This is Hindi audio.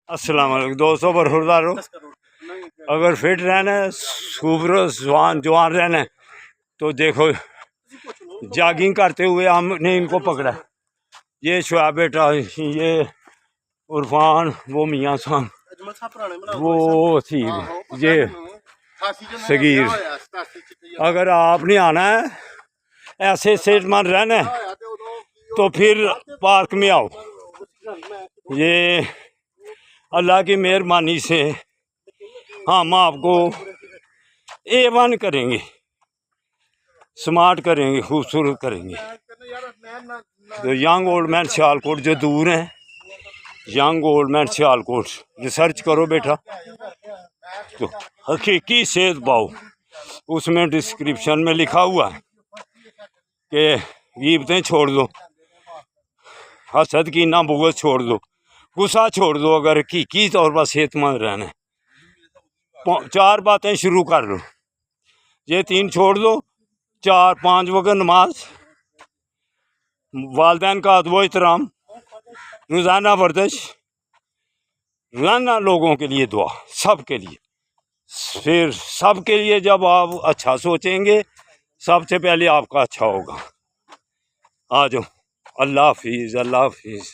अस्सलाम वालेकुम दोस्तों, बरखुरदारो। अगर फिट रहना है, सुपर जवान रहना है तो देखो जॉगिंग करते हुए हमने इनको पकड़ा। ये शुआब बेटा, ये उरफान, वो मियाँ साहब, वो थी ये सगीर। अगर आपने आना है, ऐसे सेहतमंद रहना है तो फिर पार्क में आओ। ये अल्लाह की मेहरबानी से हम आपको A1 करेंगे, स्मार्ट करेंगे, खूबसूरत करेंगे। तो यंग ओल्ड मैन सियालकोट जो दूर हैं, young old man Sialkot research करो बेटा, तो हकीकी सेहत पाओ। उसमें डिस्क्रिप्शन में लिखा हुआ है कि गीबतें छोड़ दो, हसद की ना बुग़्ज़ छोड़ दो, गुस्सा छोड़ दो। अगर हकीकी तौर पर सेहतमंद रहना है, 4 बातें शुरू कर लो। ये 3 छोड़ दो। 4-5 वक्त नमाज, वालिदैन का अदब एहतराम, रोज़ाना वर्जिश, रोज़ाना लोगों के लिए दुआ, सब के लिए। फिर सब के लिए जब आप अच्छा सोचेंगे, सबसे पहले आपका अच्छा होगा। आ जाओ। अल्लाह हाफिज़, अल्लाह हाफिज़।